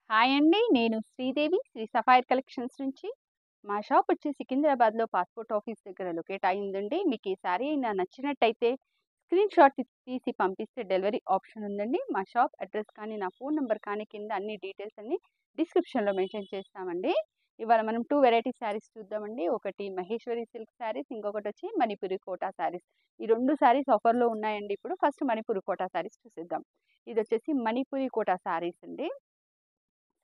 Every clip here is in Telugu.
హాయ్ అండి. నేను శ్రీదేవి శ్రీ సఫైర్ కలెక్షన్స్ నుంచి. మా షాప్ వచ్చి సికింద్రాబాద్‌లో పాస్‌పోర్ట్ ఆఫీస్ దగ్గర లొకేట్ అయిందండి. మీకు ఈ సారీ నచ్చినట్టయితే స్క్రీన్ షాట్ తీసి పంపిస్తే డెలివరీ ఆప్షన్ ఉందండి. మా షాప్ అడ్రస్ కానీ, నా ఫోన్ నంబర్ కానీ కింద అన్ని డీటెయిల్స్ అన్నీ డిస్క్రిప్షన్‌లో మెన్షన్ చేస్తామండి. ఇవాళ మనం 2 వెరైటీ శారీస్ చూద్దామండి. ఒకటి మహేశ్వరి సిల్క్ శారీస్, ఇంకొకటొచ్చి మణిపురి కోటా శారీస్. ఈ 2 శారీస్ ఆఫర్‌లో ఉన్నాయండి ఇప్పుడు. ఫస్ట్ మణిపురి కోటా శారీస్ చూసేద్దాం. ఇదొచ్చేసి మణిపురి కోటా శారీస్ అండి.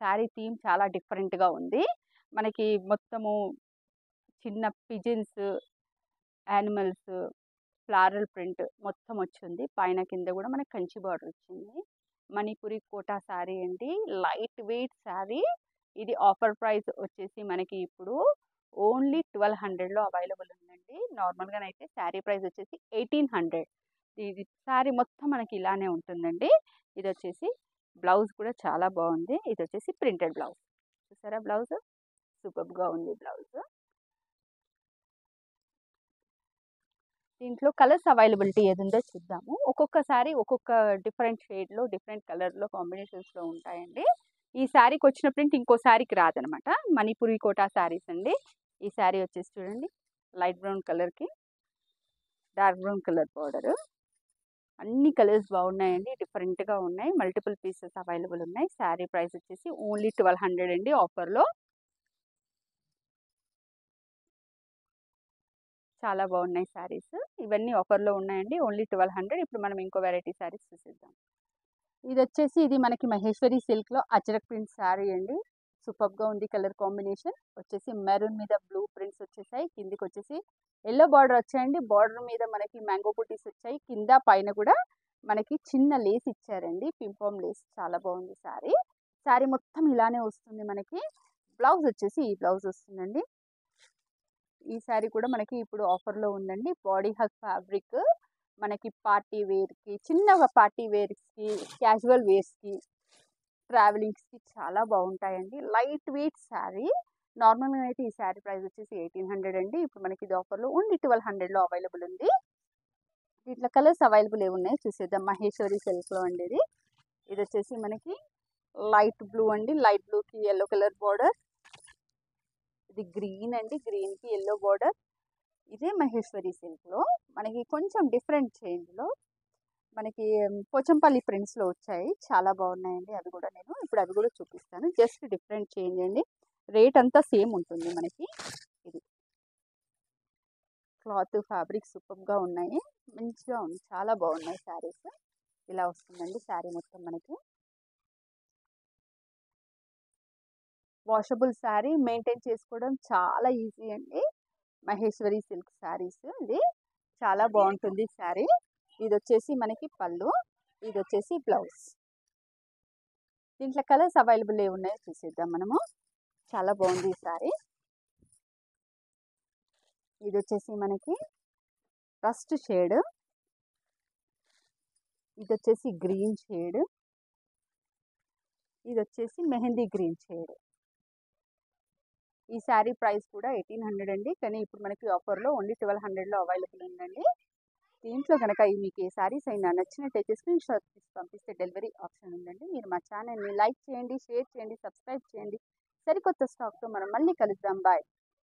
శారీ థీమ్ చాలా డిఫరెంట్‌గా ఉంది. మనకి మొత్తము చిన్న పిజన్స్, యానిమల్స్, ఫ్లారల్ ప్రింట్ మొత్తం వచ్చింది. పైన కింద గూడా మనకి కంచి బార్డర్ వచ్చింది. మణిపురి కోటా శారీ అండి. Light weight sari. ఇది ఆఫర్ ప్రైస్ వచ్చేసి మనకి ఇప్పుడు ఓన్లీ 1200లో అవైలబుల్ ఉందండి. నార్మల్‌గానైతే శారీ ప్రైస్ వచ్చేసి 1800. ఇది శారీ మొత్తం మనకి ఇలానే ఉంటుందండి. ఇదొచ్చేసి బ్లౌజ్ కూడా చాలా బాగుంది. ఇదొచ్చేసి ప్రింటెడ్ బ్లౌజ్. చూసారా బ్లౌజ్? సూపర్బ్‌గా ఉంది బ్లౌజ్. దీంట్లో కలర్స్ అవైలబిలిటీ ఏదుందో చూద్దాము. ఒక్కొక్కసారి ఒక్కొక్క డిఫరెంట్ షేడ్‌లో, డిఫరెంట్ కలర్‌లో కాంబినేషన్స్‌లో ఉంటాయండి. ఈ శారీకి వచ్చిన ప్రింట్ ఇంకో శారీకి రాదనమాట. మణిపురి కోటా శారీస్ అండి. ఈ శారీ వచ్చేసి చూడండి లైట్ బ్రౌన్ కలర్‌కి డార్క్ బ్రౌన్ కలర్ బార్డర్. అన్ని కలర్స్ బాగున్నాయండి. డిఫరెంట్‌గా ఉన్నాయి. మల్టిపుల్ పీసెస్ అవైలబుల్ ఉన్నాయి. శారీ ప్రైస్ వచ్చేసి ఓన్లీ 1200 అండి ఆఫర్‌లో. చాలా బాగున్నాయి శారీస్. ఇవన్నీ ఆఫర్‌లో ఉన్నాయండి. ఓన్లీ 1200. ఇప్పుడు మనం ఇంకో వెరైటీ శారీస్ చూసేద్దాం. ఇది మనకి మహేశ్వరి సిల్క్‌లో అజ్రక్ ప్రింట్ శారీ అండి. సూపర్బ్‌గా ఉంది కలర్ కాంబినేషన్. వచ్చేసి మెరూన్ మీద బ్లూ ప్రింట్స్ వచ్చేసాయి. కిందకొచ్చేసి యెల్లో బార్డర్ వచ్చాయండి. బార్డర్ మీద మనకి మ్యాంగో బుటీస్ వచ్చాయి. కింద పైన కూడా మనకి చిన్న లేస్ ఇచ్చారండి. పింపామ్ లేస్. చాలా బాగుంది శారీ. శారీ మొత్తం ఇలానే వస్తుంది మనకి. బ్లౌజ్ వచ్చేసి ఈ బ్లౌజ్ వస్తుందండి. ఈ శారీ కూడా మనకి ఇప్పుడు ఆఫర్‌లో ఉందండి. Body hug fabric. మనకి పార్టీ వేర్‌కి, చిన్నగా పార్టీ వేర్స్‌కి, క్యాజువల్ వేర్స్‌కి, ట్రావెలింగ్స్‌కి చాలా బాగుంటాయండి. Light weight sari. నార్మల్‌గా అయితే ఈ శారీ ప్రైస్ వచ్చేసి 1800 అండి. ఇప్పుడు మనకి ఇది ఆఫర్‌లో ఓన్లీ 1200లో అవైలబుల్ ఉంది. దీంట్లో కలర్స్ అవైలబుల్ ఏమున్నాయో చూసేద్దాం. మహేశ్వరి సిల్క్‌లో అండి ఇది. ఇదొచ్చేసి మనకి లైట్ బ్లూ అండి. లైట్ బ్లూకి యెల్లో కలర్ బార్డర్. ఇది గ్రీన్ అండి. గ్రీన్‌కి యెల్లో బార్డర్. ఇదే మహేశ్వరి సిల్క్‌లో మనకి కొంచెం డిఫరెంట్ చేంజ్‌లో మనకి పోచంపల్లి ప్రింట్స్‌లో వచ్చాయి. చాలా బాగున్నాయండి. అవి కూడా ఇప్పుడు అవి కూడా చూపిస్తాను. జస్ట్ డిఫరెంట్ చేంజ్ అండి. రేట్ అంతా సేమ్ ఉంటుంది మనకి. ఇది క్లాత్ ఫ్యాబ్రిక్ సూపర్‌గా ఉన్నాయి. మంచిగా ఉంది. చాలా బాగున్నాయి శారీస్. ఇలా వస్తుందండి శారీ మొత్తం మనకి. వాషబుల్ శారీ. మెయింటైన్ చేసుకోవడం చాలా ఈజీ అండి. మహేశ్వరి సిల్క్ శారీస్ ఇది. చాలా బాగుంటుంది శారీ. ఇదొచ్చేసి మనకి పళ్ళు. ఇదొచ్చేసి బ్లౌజ్. దీంట్లో కలర్స్ అవైలబుల్ ఏమున్నాయో చూసేద్దాం మనము. చాలా బాగుంది ఈ శారీ. ఇదొచ్చేసి మనకి రస్ట్ షేడ్. ఇదొచ్చేసి గ్రీన్ షేడ్. ఇదొచ్చేసి మెహందీ గ్రీన్ షేడ్. ఈ శారీ ప్రైస్ కూడా 1800 అండి. కానీ ఇప్పుడు మనకి ఆఫర్‌లో ఓన్లీ 1200లో అవైలబుల్ ఉందండి. దీంట్లో కనుక మీకు ఏ శారీస్ అయినా నచ్చినట్టయితే స్క్రీన్ షాట్ తీసి పంపిస్తే డెలివరీ ఆప్షన్ ఉందండి. మీరు మా ఛానల్‌ని లైక్ చేయండి, షేర్ చేయండి, సబ్స్క్రైబ్ చేయండి. సరికొత్త స్టాక్‌తో మనం మళ్ళీ కలుద్దాం. బాయ్.